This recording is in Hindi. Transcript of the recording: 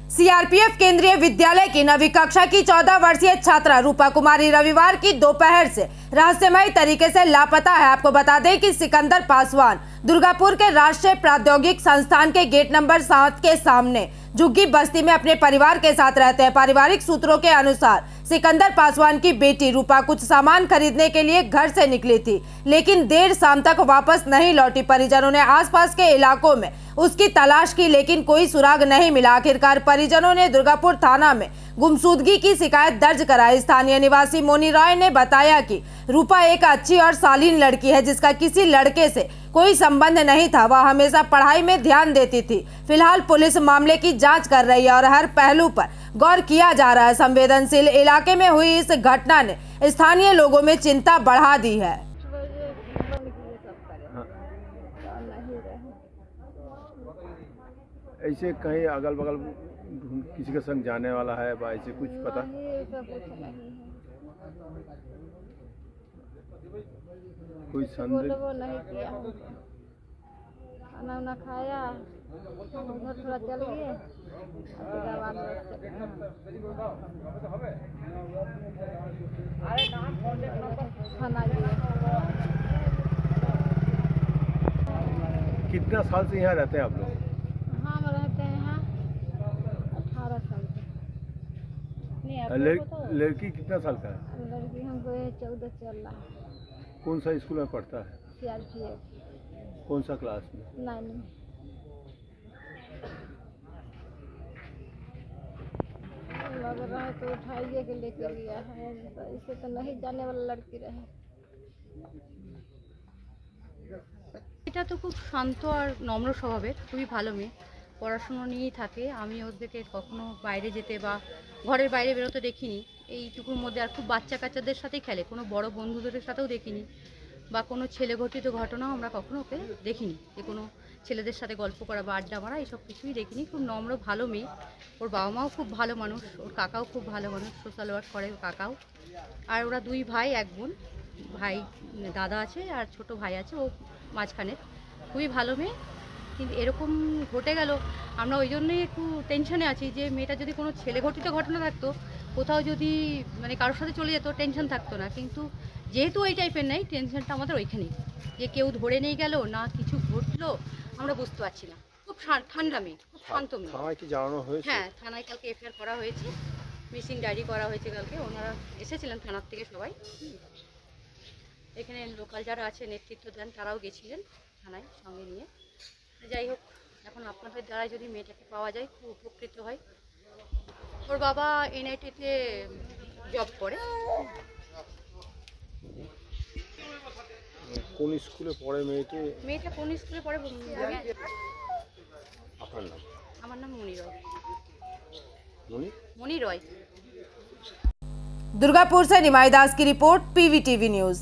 सीआरपीएफ केंद्रीय विद्यालय की 9वीं कक्षा की 14 वर्षीय छात्रा रूपा कुमारी रविवार की दोपहर से रहस्यमय तरीके से लापता है। आपको बता दें कि सिकंदर पासवान दुर्गापुर के राष्ट्रीय प्रौद्योगिक संस्थान के गेट नंबर 7 के सामने झुग्गी बस्ती में अपने परिवार के साथ रहते हैं। पारिवारिक सूत्रों के अनुसार सिकंदर पासवान की बेटी रूपा कुछ सामान खरीदने के लिए घर से निकली थी, लेकिन देर शाम तक वापस नहीं लौटी। परिजनों ने आसपास के इलाकों में उसकी तलाश की, लेकिन कोई सुराग नहीं मिला। आखिरकार परिजनों ने दुर्गापुर थाना में गुमशुदगी की शिकायत दर्ज कराई। स्थानीय निवासी मोनी रॉय ने बताया कि रूपा एक अच्छी और शालीन लड़की है, जिसका किसी लड़के से कोई संबंध नहीं था। वह हमेशा पढ़ाई में ध्यान देती थी। फिलहाल पुलिस मामले की जांच कर रही है और हर पहलू पर गौर किया जा रहा है। संवेदनशील इलाके में हुई इस घटना ने स्थानीय लोगों में चिंता बढ़ा दी है। ऐसे कहीं अगल बगल किसी के संग जाने वाला है बा, ऐसे कुछ पता? कोई संदेह नहीं किया, खाना खाया, उधर थोड़ा चल गए, खाना कितना साल से यहाँ रहते हैं आप लोग? हम रहते हैं यहाँ 18 साल से। लड़की कितना साल का है? लड़की हमको 14 चल रहा है। कौन सा स्कूल में पढ़ता है? सीआरपीएफ। कौन सा क्लास में? 9 में। लग रहा है तो उठाइए के लेके गया है, इसे तो नहीं जाने वाला लड़की रहे। এটা তো খুব শান্ত আর নম্র স্বভাবের, খুবই ভালো মেয়ে, পড়াশুনো নিয়েই থাকে। আমি ওদেরকে কখনো বাইরে যেতে বা ঘরের বাইরে বেরোতে দেখিনি। এইটুকুর মধ্যে আর খুব বাচ্চা কাচ্চাদের সাথেই খেলে, কোনো বড় বন্ধুদের সাথেও দেখিনি বা কোনো ছেলে ঘটিত ঘটনাও আমরা কখনো ওকে দেখিনি, যে কোনো ছেলেদের সাথে গল্প করা বা আড্ডা মারা এইসব কিছুই দেখিনি। খুব নম্র ভালো মেয়ে। ওর বাবা মাও খুব ভালো মানুষ, ওর কাকাও খুব ভালো মানুষ, সোশ্যাল ওয়ার্ক করে ওর কাকাও। আর ওরা 2 ভাই 1 বোন, ভাই দাদা আছে আর ছোট ভাই আছে, ও মাঝখানে। খুবই ভালো মেয়ে, কিন্তু এরকম ঘটে গেল। আমরা ওই জন্যই একটু টেনশনে আছি যে মেয়েটা যদি কোনো ছেলে ঘটিত ঘটনা থাকতো, কোথাও যদি মানে কারোর সাথে চলে যেত, টেনশন থাকতো না। কিন্তু যেহেতু ওই টাইপের নেই, টেনশনটা আমাদের ওইখানেই, যে কেউ ধরে নিয়ে গেল না কিছু ঘটলো আমরা বুঝতে পারছি না। খুব ঠান্ডা মেয়ে, খুব শান্ত মেয়ে। থানায় কি জানানো হয়েছে? হ্যাঁ, থানায় কালকে এফআইআর করা হয়েছে, মিসিং ডায়েরি করা হয়েছে কালকে। ওনারা এসেছিলেন থানার থেকে সবাই, এখানে লোকাল যারা আছে নেতৃত্ব দেন তারাও গেছিলেন থানায় সঙ্গে নিয়ে। যাই হোক, এখন আপনাদের দ্বারা যদি মেয়েটাকে পাওয়া যায় খুব উপকৃত হয়। ওর বাবা এনআইটিতে জব করে। কোন স্কুলে পড়ে মেয়েটি? মেয়েটা কোন স্কুলে পড়ে? আপনার নাম? আমার নাম মনি রয়। মনি রয়। दुर्गापुर से निमाई दास की रिपोर्ट, पीवीटीवी न्यूज।